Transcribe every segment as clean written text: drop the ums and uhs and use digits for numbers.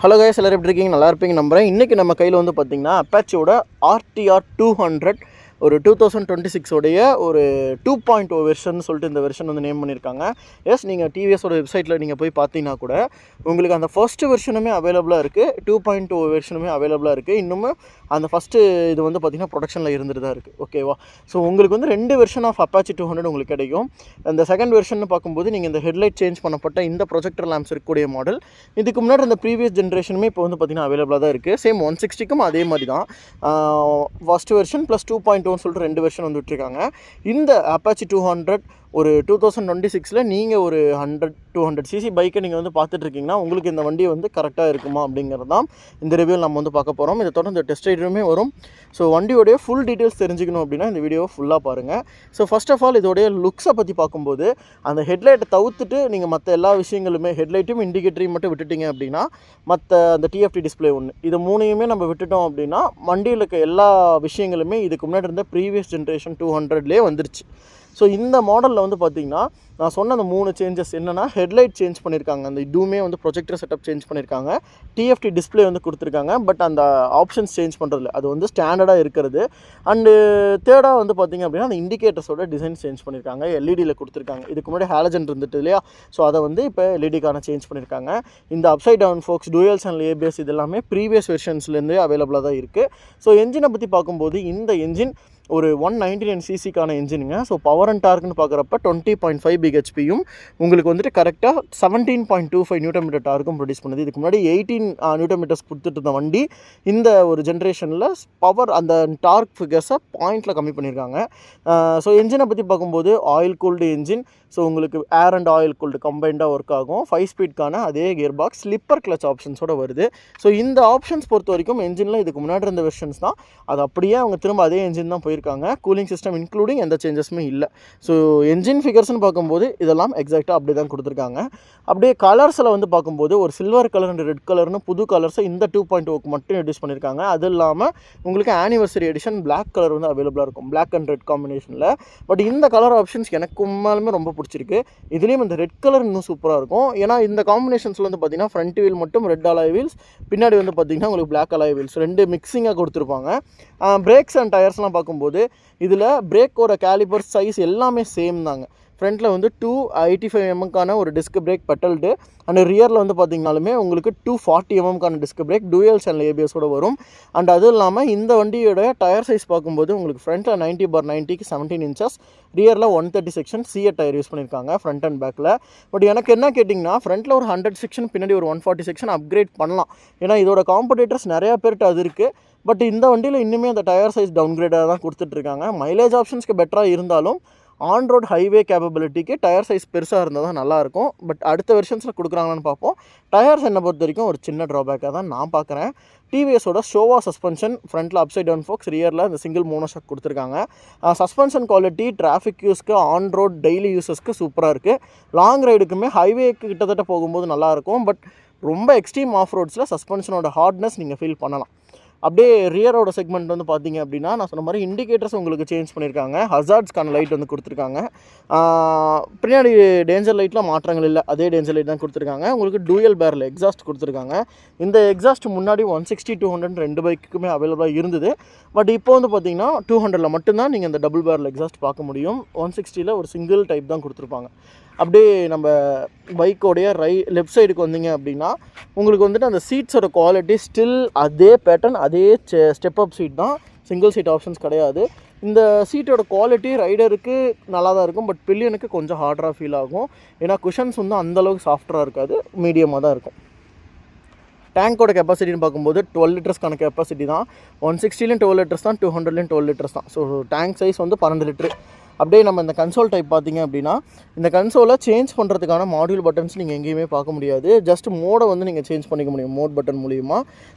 Hello guys, எல்லாரும் எப்படி இருக்கீங்க? நல்லா இருப்பீங்க நம்புகிறேன். இன்றைக்கி நம்ம கையில் வந்து பார்த்திங்கன்னா அப்பாச்சியோட RTR 200 ஒரு 2026 உடைய ஒரு 2.0 வெர்ஷன் சொல்லிட்டு இந்த வெர்ஷன் வந்து நேம் பண்ணியிருக்காங்க. எஸ், நீங்கள் டிவிஎஸோட வெப்சைட்டில் நீங்கள் போய் பார்த்தீங்கன்னா கூட உங்களுக்கு அந்த ஃபஸ்ட்டு வெர்ஷனுமே அவைலபிளாக இருக்குது, 2.0 வெர்ஷனுமே அவைலபிளாக இருக்குது. இன்னும் அந்த ஃபஸ்ட்டு இது வந்து பார்த்திங்கன்னா ப்ரொடக்ஷனில் இருந்துட்டு தான் இருக்குது. ஓகேவா? ஸோ உங்களுக்கு வந்து 2 வெர்ஷன் ஆஃப் அப்பாச்சி 200 உங்களுக்கு கிடைக்கும். அந்த செகண்ட் வெர்ஷன் பார்க்கும்போது நீங்கள் இந்த ஹெட்லைட் சேஞ்ச் பண்ணப்பட்ட இந்த ப்ரொஜெக்டர் லேம்ப்ஸ் இருக்கக்கூடிய மாடல். இதுக்கு முன்னாடி இந்த ப்ரீவியஸ் ஜென்ரேஷனுமே இப்போ வந்து பார்த்திங்கன்னா அவைலபிளாக தான் இருக்குது. சேம் 160க்கும் அதே மாதிரி தான் ஃபஸ்ட் வெர்ஷன் ப்ளஸ் 2.0 சொல்லிட்டு 2 வெர்ஷன் வந்து விட்டுருக்காங்க. இந்த அப்பாச்சி 200 ஒரு 2026 நீங்கள் ஒரு 100-200 சிசி பைக்கை நீங்கள் வந்து பார்த்துட்ருக்கீங்கன்னா உங்களுக்கு இந்த வண்டி வந்து கரெக்டாக இருக்குமா அப்படிங்கிறது தான் இந்த ரிவ்யூவில் நம்ம வந்து பார்க்க போகிறோம். இதை தொடர்ந்து டெஸ்ட் ரைடுமே வரும். ஸோ வண்டியோடைய ஃபுல் டீட்டெயில்ஸ் தெரிஞ்சுக்கணும் அப்படின்னா இந்த வீடியோவை ஃபுல்லாக பாருங்கள். ஸோ ஃபர்ஸ்ட் ஆஃப் ஆல் இதோடைய லுக்ஸை பற்றி பார்க்கும்போது அந்த ஹெட்லைட்டை தவிர்த்துட்டு நீங்கள் மற்ற எல்லா விஷயங்களுமே ஹெட்லைட்டும் இண்டிகேட்டரையும் மட்டும் விட்டுட்டிங்க அப்படின்னா மற்ற அந்த TFT டிஸ்பிளே ஒன்று இது மூணையுமே நம்ம விட்டுட்டோம் அப்படின்னா வண்டியில் இருக்க எல்லா விஷயங்களுமே இதுக்கு முன்னாடி இருந்த ப்ரீவியஸ் ஜென்ரேஷன் 200லேயே வந்துருச்சு. ஸோ இந்த மாடலில் வந்து பார்த்திங்கன்னா நான் சொன்ன அந்த 3 சேஞ்சஸ் என்னென்னா ஹெட்லைட் சேஞ்ச் பண்ணியிருக்காங்க, அந்த இதுவுமே வந்து ப்ரொஜெக்டர் செட்டப் சேஞ்ச் பண்ணியிருக்காங்க, TFT டிஸ்பிளே வந்து கொடுத்துருக்காங்க. பட் அந்த ஆப்ஷன்ஸ் சேஞ்ச் பண்ணுறதில்ல, அது வந்து ஸ்டாண்டர்டாக இருக்கிறது. அண்டு தேர்டாக வந்து பார்த்திங்க அப்படின்னா அந்த இண்டிகேட்டர்ஸோட டிசைன் சேஞ்ச் பண்ணியிருக்காங்க, எல்இடியில் கொடுத்துருக்காங்க. இதுக்கு முன்னாடி ஹாலஜன் இருந்துட்டு இல்லையா, ஸோ அதை வந்து இப்போ எல்இடிக்கான சேஞ்ச் பண்ணியிருக்காங்க. இந்த upside down forks, dual channel ABS இது எல்லாமே ப்ரீவியஸ் வெர்ஷன்ஸ்லேருந்தே அவைலபிளாக தான் இருக்குது. ஸோ என்ஜினை பற்றி பார்க்கும்போது இந்த என்ஜின் ஒரு 199 சிசிக்கான என்ஜினுங்க. ஸோ பவர் அண்ட் டார்க்னு பார்க்குறப்ப 20.5 BHPயும் உங்களுக்கு வந்துட்டு கரெக்டாக 17.25 Nm டார்க்கும் ப்ரொடியூஸ் பண்ணுது. இதுக்கு முன்னாடி 18 Nm கொடுத்துட்டு இருந்த வண்டி இந்த ஒரு ஜென்ரேஷனில் பவர் அந்த டார்க் ஃபிகர்ஸை பாயிண்டில் கம்மி பண்ணியிருக்காங்க. ஸோ என்ஜினை பற்றி பார்க்கும்போது ஆயில் கூல்டு என்ஜின். ஸோ உங்களுக்கு ஏர் அண்ட் ஆயில் கூல்டு கம்பைண்டாக ஒர்க் ஆகும். 5 ஸ்பீட்கான அதே கியர் பாக்ஸ், ஸ்லிப்பர் கிளச் ஆப்ஷன்ஸோடு வருது. ஸோ இந்த ஆப்ஷன்ஸ் பொறுத்த வரைக்கும் என்ஜினில் இதுக்கு முன்னாடி இருந்த வெர்ஷன்ஸ் தான், அது அப்படியே அவங்க திரும்ப அதே என்ஜின் தான் போயிருக்காங்க. கூலிங் சிஸ்டம் இன்க்ளூடிங் எந்த சேஞ்சஸுமே இல்லை. ஸோ என்ஜின் ஃபிகர்ஸ்னு பார்க்கும்போது இதெல்லாம் எக்ஸாக்டாக அப்படி தான் கொடுத்துருக்காங்க. அப்படியே கலர்ஸில் வந்து பார்க்கும்போது ஒரு சில்வர் கலர் அண்ட் ரெட் கலர்னு புது கலர்ஸை இந்த 2.0க்கு மட்டும் இன்ட்ரடியூஸ் பண்ணியிருக்காங்க. அது இல்லாமல் உங்களுக்கு ஆனிவர்சரி எடிஷன் பிளாக் கலர் வந்து அவைலபிளாக இருக்கும், பிளாக் அண்ட் ரெட் காம்பினேஷனில். பட் இந்த கலர் ஆப்ஷன்ஸ் எனக்கு உண்மையாலுமே ரொம்ப பிடிச்சிருக்கு. இதுலேயும் இந்த ரெட் கலர் இன்னும் சூப்பராக இருக்கும். ஏன்னா இந்த காம்பினேஷன்ஸில் வந்து பார்த்திங்கன்னா ஃப்ரண்ட் வீல் மட்டும் ரெட் அலாய் வீல்ஸ், பின்னாடி வந்து பார்த்திங்கன்னா உங்களுக்கு பிளாக் அலாய் வீல்ஸ் 2 மிக்சிங்காக கொடுத்துருப்பாங்க. பிரேக்ஸ் அண்ட் டயர்ஸ்லாம் பார்க்கும்போது இதில் பிரேக்கோட கேலிபர் சைஸ் எல்லாமே சேம் தாங்க. ஃப்ரண்ட்டில் வந்து 285 mm ஒரு டிஸ்க் பிரேக் பெட்டல்டு, அண்ட் ரியரில் வந்து பார்த்திங்கனாலுமே உங்களுக்கு 240 mm disc brake dual channel ABSோடு வரும். அண்ட் அதுவும் இல்லாமல் இந்த வண்டியோட டயர் சைஸ் பார்க்கும்போது உங்களுக்கு ஃப்ரண்ட்டில் 90/90க்கு 17 inches, ரியரில் 130 செக்ஷன் C8 டயர் யூஸ் பண்ணியிருக்காங்க ஃப்ரண்ட் அண்ட் பேக்கில். பட் எனக்கு என்ன கேட்டிங்கன்னா ஃப்ரண்ட்டில் ஒரு 100 செக்ஷன், பின்னாடி ஒரு 140 செக்ஷன் அப்கிரேட் பண்ணலாம். ஏன்னா இதோட காம்படிட்டர்ஸ் நிறையா பேர்கிட்ட அது இருக்குது. பட் இந்த வண்டியில் இன்னுமே அந்த டயர் சைஸ் டவுன்கிரேடாக தான் கொடுத்துட்ருக்காங்க. மைலேஜ் ஆப்ஷன்ஸ்க்கு பெட்டராக இருந்தாலும் ஆன் ரோட் ஹைவே கேப்பபிலிட்டிக்கு டயர் சைஸ் பெருசாக இருந்தால் தான் நல்லாயிருக்கும். பட் அடுத்த வெர்ஷன்ஸில் கொடுக்குறாங்களான்னு பார்ப்போம். டயர்ஸ் என்னை பொறுத்த வரைக்கும் ஒரு சின்ன ட்ராபேக்காக தான் நான் பார்க்குறேன். டிவிஎஸோட ஷோவா சஸ்பென்ஷன், ஃப்ரண்ட்டில் அப்சைட் டவுன் ஃபோக்ஸ், ரியரில் இந்த சிங்கிள் மோனோஷாக் கொடுத்துருக்காங்க. சஸ்பென்ஷன் குவாலிட்டி டிராஃபிக் யூஸ்க்கு, ஆன் ரோட் டெய்லி யூஸஸ்க்கு சூப்பராக இருக்குது. லாங் ரைடுக்குமே ஹைவேக்கு கிட்டத்தட்ட போகும்போது நல்லாயிருக்கும். பட் ரொம்ப எக்ஸ்ட்ரீம் ஆஃப் ரோட்ஸில் சஸ்பென்ஷனோட ஹார்ட்னஸ் நீங்கள் ஃபீல் பண்ணலாம். அப்படியே ரியரோட செக்மெண்ட் வந்து பார்த்திங்க அப்படின்னா நான் சொன்ன மாதிரி இண்டிகேட்டர்ஸ் உங்களுக்கு சேஞ்ச் பண்ணியிருக்காங்க. ஹசார்ட்ஸ்க்கான லைட் வந்து கொடுத்துருக்காங்க. பின்னாடி டேஞ்சர் லைட்டில் மாற்றங்கள் இல்லை, அதே டேஞ்சர் லைட் தான் கொடுத்துருக்காங்க. உங்களுக்கு டூயல் பேரல் எக்ஸாஸ்ட் கொடுத்துருக்காங்க. இந்த எக்ஸாஸ்ட் முன்னாடி 160, 200 2 பைக்குமே அவைலபிளாக இருந்தது. பட் இப்போ வந்து பார்த்திங்கன்னா 200ல் மட்டும்தான் நீங்கள் இந்த டபுள் பேரல் எக்ஸாஸ்ட் பார்க்க முடியும். 160ல் ஒரு சிங்கிள் டைப் தான் கொடுத்துருப்பாங்க. அப்படியே நம்ம பைக்கோடைய லெஃப்ட் சைடுக்கு வந்தீங்க அப்படின்னா உங்களுக்கு வந்துட்டு அந்த சீட்ஸோட குவாலிட்டி ஸ்டில் அதே பேட்டர்ன், அதே ஸ்டெப் அப் சீட் தான், சிங்கிள் சீட் ஆப்ஷன்ஸ் கிடையாது. இந்த சீட்டோட குவாலிட்டி ரைடருக்கு நல்லா தான் இருக்கும். பட் பில்லியனுக்கு கொஞ்சம் ஹார்டராக ஃபீல் ஆகும். ஏன்னா குஷன்ஸ் வந்து அந்தளவுக்கு சாஃப்டாக இருக்காது, மீடியமாக தான் இருக்கும். டேங்கோட கெப்பாசிட்டின்னு பார்க்கும்போது 12 லிட்டர்ஸ்க்கான கெப்பாசிட்டி தான். 160லையும் 12 லிட்டர்ஸ் தான், 200லையும் 12 லிட்டர்ஸ் தான். ஸோ டேங்க் சைஸ் வந்து 12 லிட்டரு. அப்படியே நம்ம இந்த கன்சோல் டைப் பார்த்திங்க அப்படின்னா இந்த கன்சோலை சேஞ்ச் பண்ணுறதுக்கான மாடியூல் பட்டன்ஸ் நீங்கள் எங்கேயுமே பார்க்க முடியாது. ஜஸ்ட் மோடை வந்து நீங்கள் சேஞ்ச் பண்ணிக்க முடியும் மோட் பட்டன் மூலிமா.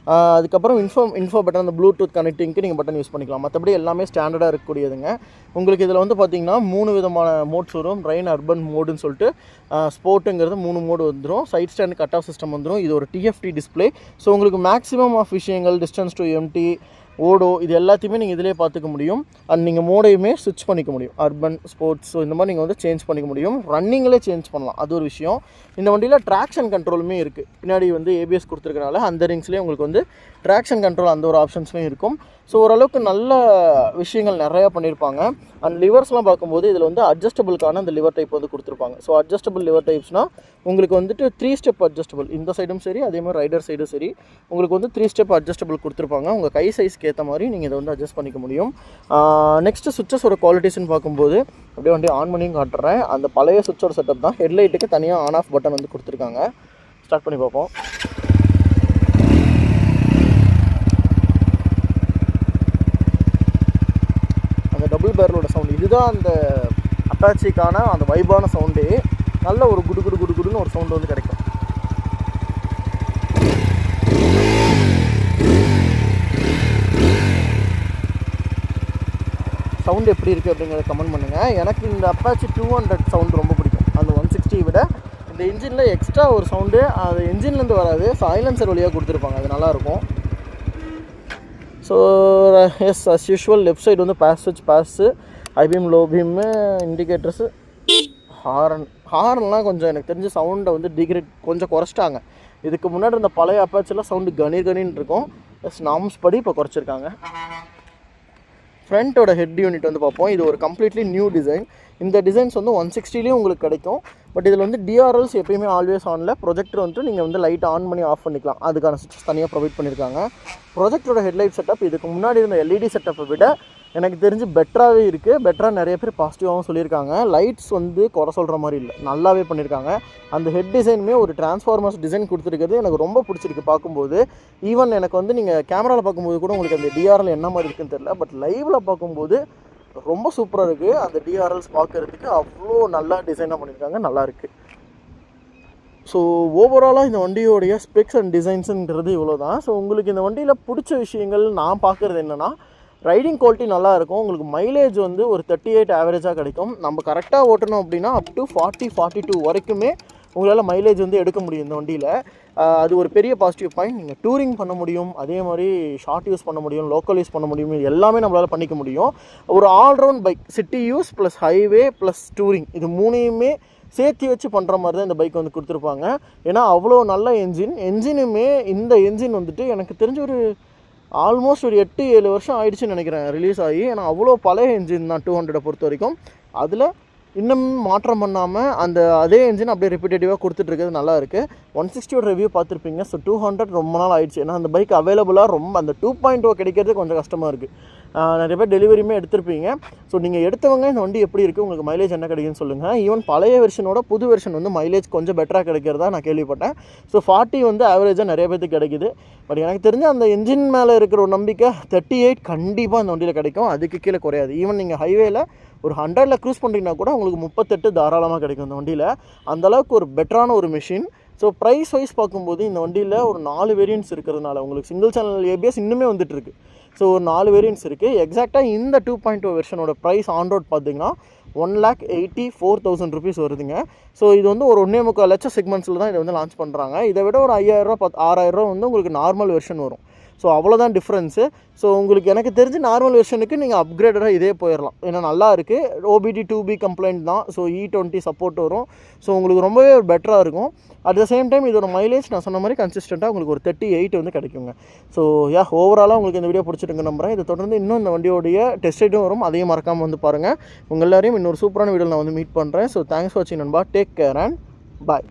அதுக்கப்புறம் இன்ஃபோ பட்டன், அந்த ப்ளூடூத் கனெக்டிங்க்கு நீங்கள் பட்டன் யூஸ் பண்ணிக்கலாம். மற்றபடி எல்லாமே ஸ்டாண்டர்டாக இருக்கக்கூடியதுங்க. உங்களுக்கு இதில் வந்து பார்த்திங்கன்னா 3 விதமான மோட்ஸ் வரும். ரெயின், அர்பன் மோடுன்னு சொல்லிட்டு ஸ்போர்ட்டுங்கிறது 3 மோடு வந்துடும். Side stand cut off system வந்துடும். இது ஒரு TFT டிஸ்பிளே. ஸோ உங்களுக்கு மேக்ஸிமம் ஆஃப் விஷயங்கள், டிஸ்டன்ஸ் டு எம்டி, ஓடோ இது எல்லாத்தையுமே நீங்கள் இதிலே பார்த்துக்க முடியும். அண்ட் நீங்கள் மோடையுமே ஸ்விட்ச் பண்ணிக்க முடியும். அர்பன், ஸ்போர்ட்ஸ், ஸோ இந்த மாதிரி நீங்கள் வந்து சேஞ்ச் பண்ணிக்க முடியும். ரன்னிங்கிலே சேஞ்ச் பண்ணலாம், அது ஒரு விஷயம். இந்த வண்டியில் ட்ராக்ஷன் கண்ட்ரோலுமே இருக்குது. பின்னாடி வந்து ஏபிஎஸ் கொடுத்துருக்கனால அந்த ரிங்ஸ்லேயே உங்களுக்கு வந்து ட்ராக்ஷன் கண்ட்ரோல் அந்த ஒரு ஆப்ஷன்ஸுமே இருக்கும். ஸோ ஓரளவுக்கு நல்ல விஷயங்கள் நிறையா பண்ணியிருப்பாங்க. அண்ட் லிவர்ஸ்லாம் பார்க்கும்போது இதில் வந்து அட்ஜஸ்டபிளுக்கான அந்த லிவர் டைப் வந்து கொடுத்துருப்பாங்க. ஸோ அட்ஜஸ்டபிள் லிவர் டைப்ஸ்னால் உங்களுக்கு வந்துட்டு 3 ஸ்டெப் அட்ஜஸ்டபிள், இந்த சைடும் சரி அதே மாதிரி ரைடர் சைடும் சரி உங்களுக்கு வந்து 3 ஸ்டெப் அட்ஜஸ்டபிள் கொடுத்துருப்பாங்க. உங்கள் கை சைஸ்க்கு ஏற்ற மாதிரி நீங்கள் இதை வந்து அட்ஜஸ்ட் பண்ணிக்க முடியும். நெக்ஸ்ட்டு சுவிட்சஸோட குவாலிட்டிஸ்ன்னு பார்க்கும்போது அப்படியே வண்டி ஆன் பண்ணியும் காட்டுறேன். அந்த பழைய சுவிட்சோட செட்டப் தான். ஹெட்லைட்டுக்கு தனியாக ஆன் ஆஃப் பட்டன் வந்து கொடுத்துருக்காங்க. ஸ்டார்ட் பண்ணி பார்ப்போம். டபுள் பேரலோட சவுண்டு இதுதான் அந்த அப்பாச்சிக்கான அந்த வைபான சவுண்டே. நல்ல ஒரு குடு குடு குடு குடுன்னு ஒரு சவுண்டு வந்து கிடைக்கும். சவுண்டு எப்படி இருக்குது அப்படிங்கிறத கமெண்ட் பண்ணுங்கள். எனக்கு இந்த அப்பாச்சி 200 சவுண்டு ரொம்ப பிடிக்கும். அந்த 160 விட இந்த இன்ஜினில் எக்ஸ்ட்ரா ஒரு சவுண்டு அது இன்ஜின்லேருந்து வராது, சைலன்சர் வழியாக கொடுத்துருப்பாங்க. அது நல்லாயிருக்கும். So as as usual left side வந்து பாஸ் ஸ்விட்ச், pass, high beam, low beam, indicators, ஹார்ன்லாம் கொஞ்சம் எனக்கு தெரிஞ்ச சவுண்டை வந்து டிகிரேட் கொஞ்சம் குறைச்சிட்டாங்க. இதுக்கு முன்னாடி இருந்த பழைய அப்பாச்சிலாம் சவுண்டு கணின்னு இருக்கும். எஸ் நாம்ஸ் படி இப்போ குறைச்சிருக்காங்க. ஃப்ரண்ட்டோட ஹெட் யூனிட் வந்து பார்ப்போம். இது ஒரு கம்ப்ளீட்லி நியூ டிசைன். இந்த டிசைன்ஸ் வந்து 160லேயும் உங்களுக்கு கிடைக்கும். பட் இதில் வந்து டிஆர்எல்ஸ் எப்பயுமே ஆல்வேஸ் ஆனில், ப்ரொஜெக்டர் வந்துட்டு நீங்கள் வந்து லைட் ஆன் பண்ணி ஆஃப் பண்ணிக்கலாம். அதுக்கான சுவிட்சஸ் தனியாக ப்ரொவைட் பண்ணியிருக்காங்க. ப்ரொஜெக்டரோட ஹெட்லைட் செட்டப் இதுக்கு முன்னாடி இருந்த எல்இடி செட்டப்பை விட எனக்கு தெரிஞ்சு பெட்டராகவே இருக்குது. பெட்டராக நிறைய பேர் பாசிட்டிவாகவும் சொல்லியிருக்காங்க. லைட்ஸ் வந்து குறை சொல்கிற மாதிரி இல்லை, நல்லாவே பண்ணியிருக்காங்க. அந்த ஹெட் டிசைனுமே ஒரு டிரான்ஸ்ஃபார்மர்ஸ் டிசைன் கொடுத்துருக்கிறது எனக்கு ரொம்ப பிடிச்சிருக்கு பார்க்கும்போது. ஈவன் எனக்கு வந்து நீங்கள் கேமராவில் பார்க்கும்போது கூட உங்களுக்கு அந்த டிஆர்எல் என்ன மாதிரி இருக்குன்னு தெரியல, பட் லைவில் பார்க்கும்போது ரொம்ப சூப்பராக இருக்குது. அந்த டிஆர்எல்ஸ் பார்க்குறதுக்கு அவ்வளோ நல்லா டிசைனாக பண்ணியிருக்காங்க, நல்லாயிருக்கு. ஸோ ஓவராலாக இந்த வண்டியோடைய ஸ்பெக்ஸ் அண்ட் டிசைன்ஸுன்றது இவ்வளோ தான். ஸோ உங்களுக்கு இந்த வண்டியில் பிடிச்ச விஷயங்கள் நான் பார்க்குறது என்னென்னா, ரைடிங் குவாலிட்டி நல்லாயிருக்கும். உங்களுக்கு மைலேஜ் வந்து ஒரு 38 ஆவரேஜாக கிடைக்கும். நம்ம கரெக்டாக ஓட்டணும் அப்படின்னா அப் டு 40-42 வரைக்குமே உங்களால் மைலேஜ் வந்து எடுக்க முடியும் இந்த வண்டியில். அது ஒரு பெரிய பாசிட்டிவ் பாயிண்ட். நீங்கள் டூரிங் பண்ண முடியும், அதே மாதிரி ஷார்ட் யூஸ் பண்ண முடியும், லோக்கல் யூஸ் பண்ண முடியும், இது எல்லாமே நம்மளால் பண்ணிக்க முடியும். ஒரு all round bike, city use plus highway plus touring, இது மூணையுமே சேர்த்து வச்சு பண்ணுற மாதிரி தான் இந்த பைக் வந்து கொடுத்துருப்பாங்க. ஏன்னா அவ்வளோ நல்ல என்ஜினுமே இந்த என்ஜின் வந்துட்டு எனக்கு தெரிஞ்ச ஒரு ஆல்மோஸ்ட் ஒரு 8-7 வருஷம் ஆயிடுச்சுன்னு நினைக்கிறேன் ரிலீஸ் ஆகி. ஏன்னா அவ்வளோ பழைய என்ஜின் தான் 200 பொறுத்த வரைக்கும். அதில் இன்னும் மாற்றம் பண்ணாமல் அந்த அதே என்ஜின் அப்படியே ரிப்பீட்டேட்டிவாக கொடுத்துட்ருக்கிறது நல்லா இருக்குது. 160 ரிவ்யூ பார்த்துருப்பீங்க. ஸோ 200 ரொம்ப நாள் ஆயிடுச்சு. ஏன்னா அந்த பைக் அவைலபிளாக ரொம்ப அந்த 2.0 கிடைக்கிறது கொஞ்சம் கஷ்டமாக இருக்குது. நிறைய பேர் டெலிவரியுமே எடுத்திருப்பீங்க. ஸோ நீங்கள் எடுத்தவங்க இந்த வண்டி எப்படி இருக்குது, உங்களுக்கு மைலேஜ் என்ன கிடைக்குன்னு சொல்லுங்கள். ஈவன் பழைய வெர்ஷனோட புது வெர்ஷன் வந்து மைலேஜ் கொஞ்சம் பெட்டராக கிடைக்கிறதா நான் கேள்விப்பட்டேன். ஸோ 40 வந்து ஆவரேஜாக நிறைய பேருக்கு கிடைக்குது. பட் எனக்கு தெரிஞ்ச அந்த என்ஜின் மேலே இருக்கிற ஒரு நம்பிக்கை 38 கண்டிப்பாக அந்த வண்டியில் கிடைக்கும். அதுக்கு கீழே குறையாது. ஈவன் நீங்கள் ஹைவேல ஒரு 100ல் க்ரூஸ் பண்ணுறீங்கன்னா கூட உங்களுக்கு 38 தாராளமாக கிடைக்கும் இந்த வண்டியில். அந்தளவுக்கு ஒரு பெட்டரான ஒரு மிஷின். ஸோ ப்ரைஸ் வைஸ் பார்க்கும்போது இந்த வண்டியில் ஒரு 4 வேரியன்ட்ஸ் இருக்கிறதுனால உங்களுக்கு சிங்கிள் சேனல் ஏபிஎஸ் இன்னுமே வந்துட்டுருக்கு. ஸோ ஒரு 4 வேரியன்ட்ஸ் இருக்குது. எக்ஸாக்டாக இந்த 2.0 வெர்ஷனோட ப்ரைஸ் ஆன் ரோட் பார்த்தீங்கன்னா 1,84,000 ருபீஸ் வருதுங்க. ஸோ இது வந்து ஒரு 1.25 லட்சம் செக்மெண்ட்ஸில் தான் இதை வந்து லான்ச் பண்ணுறாங்க. இதை விட ஒரு 5,000 6,000 வந்து உங்களுக்கு நார்மல் வெர்ஷன் வரும். ஸோ அவ்வளோதான் டிஃப்ரென்ஸு. ஸோ உங்களுக்கு எனக்கு தெரிஞ்சு நார்மல் வெர்ஷனுக்கு நீங்கள் அப்கிரேடடாக இதே போயிடலாம். ஏன்னா நல்லா இருக்குது. OBD 2B கம்ப்ளைண்ட் தான். ஸோ E20 சப்போர்ட் வரும். ஸோ உங்களுக்கு ரொம்பவே பெட்டராக இருக்கும். அட் த சேம் டைம் இதோட மைலேஜ் நான் சொன்ன மாதிரி கன்சிஸ்டண்ட்டாக உங்களுக்கு ஒரு 38 வந்து கிடைக்குங்க. ஸோ ஓவராலாக உங்களுக்கு இந்த வீடியோ பிடிச்சிருங்க நம்புறேன். இதை தொடர்ந்து இன்னும் இந்த வண்டியோடைய டெஸ்ட் ரைடும் வரும். அதையும் மறக்காமல் வந்து பாருங்கள். உங்கள் எல்லாரையும் இன்னொரு சூப்பரான வீடியோவில் நான் வந்து மீட் பண்ணுறேன். ஸோ தேங்க்ஸ் ஃபார் வாட்சிங் நண்பா. Take care and bye.